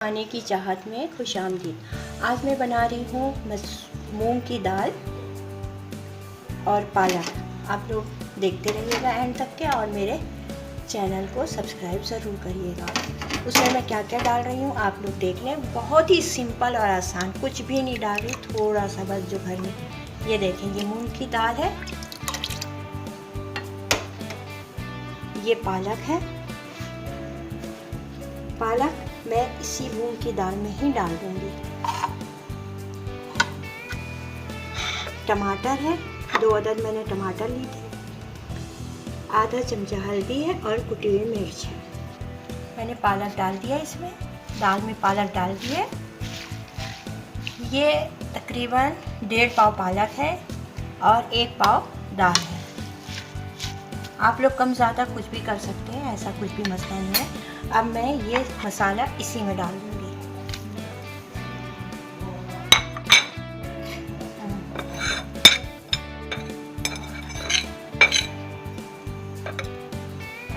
खाने की चाहत में खुशामदीद। आज मैं बना रही हूँ मूंग की दाल और पालक। आप लोग देखते रहिएगा एंड तक के और मेरे चैनल को सब्सक्राइब ज़रूर करिएगा। उसमें मैं क्या क्या डाल रही हूँ आप लोग देख लें। बहुत ही सिंपल और आसान, कुछ भी नहीं डाल रही, थोड़ा सा बस जो घर में। ये देखें, ये मूंग की दाल है, ये पालक है। पालक मैं इसी मूंग की दाल में ही डाल दूंगी। टमाटर है, 2 अदद मैंने टमाटर ली थी। आधा चमचा हल्दी है और कुटी हुई मिर्च है। मैंने पालक डाल दिया, इसमें दाल में पालक डाल दिए। ये तकरीबन 1.5 पाव पालक है और 1 पाव दाल है। आप लोग कम ज़्यादा कुछ भी कर सकते हैं, ऐसा कुछ भी मसला नहीं है। अब मैं ये मसाला इसी में डाल दूँगी।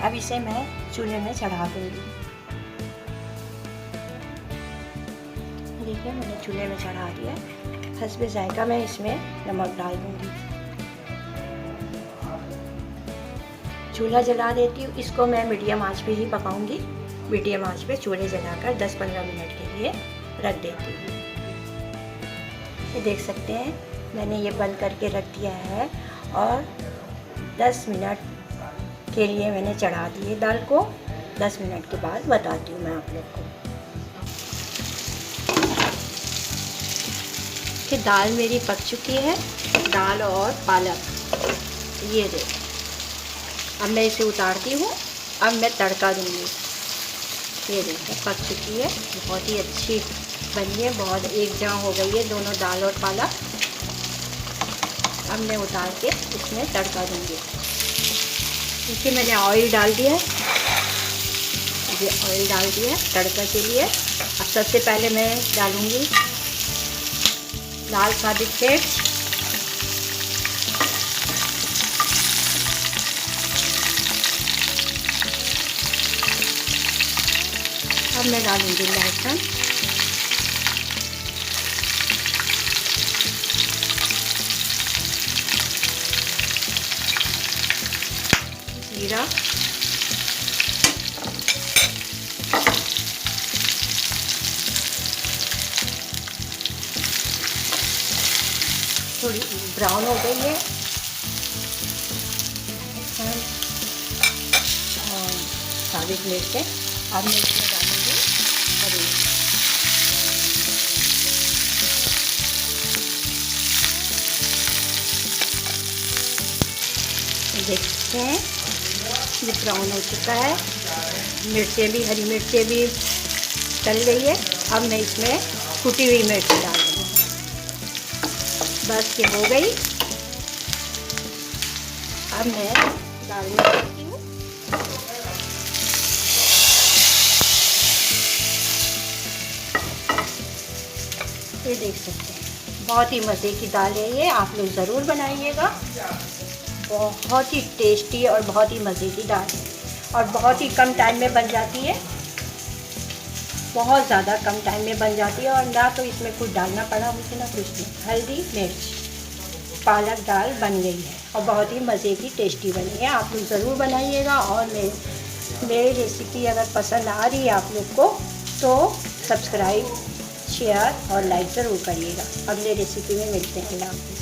अब इसे मैं चूल्हे में चढ़ा दूँगी। देखिए, मैंने चूल्हे में चढ़ा दिया। हस्बे जायका मैं इसमें नमक डाल दूँगी। चूल्हा जला देती हूँ। इसको मैं मीडियम आंच पे ही पकाऊंगी। मीडियम आंच पे चूल्हे जलाकर 10-15 मिनट के लिए रख देती हूँ। ये देख सकते हैं, मैंने ये बंद करके रख दिया है और 10 मिनट के लिए मैंने चढ़ा दिए दाल को। 10 मिनट के बाद बताती हूँ मैं आप लोग को कि दाल मेरी पक चुकी है। दाल और पालक, ये देख। अब मैं इसे उतारती हूँ। अब मैं तड़का दूँगी। ये देखो, पक चुकी है, बहुत ही अच्छी बनी है, बहुत एक जहाँ हो गई है दोनों दाल और पालक। अब मैं उतार के इसमें तड़का दूँगी। देखिए, मैंने ऑयल डाल दिया है। ये ऑयल डाल दिया तड़का के लिए। अब सबसे पहले मैं डालूँगी लाल साबित मिर्च, अब मैं डालूंगी लहसुन, जीरा, थोड़ी ब्राउन हो गई है और साबित मिर्च है। अब मैं इसमें डालूंगी हरी। देखते हैं, ये ब्राउन हो चुका है। मिर्चें भी, हरी मिर्चें भी तल गई है। अब मैं इसमें कुटी हुई मिर्च डाल दूँगी। बस ये हो गई। अब मैं डालने देती हूँ। ये देख सकते हैं, बहुत ही मज़े की दाल है ये। आप लोग ज़रूर बनाइएगा। बहुत ही टेस्टी और बहुत ही मज़े की दाल है और बहुत ही कम टाइम में बन जाती है। बहुत ज़्यादा कम टाइम में बन जाती है और ना तो इसमें कुछ डालना पड़ा मुझे, ना कुछ नहीं। हल्दी, मिर्च, पालक दाल बन गई है और बहुत ही मज़े की टेस्टी बनी है। आप लोग ज़रूर बनाइएगा और मेरी रेसिपी अगर पसंद आ रही है आप लोग को तो सब्सक्राइब, शेयर और लाइक ज़रूर करिएगा। अगले रेसिपी में मिलते हैं। अल्लाह हाफ़िज़।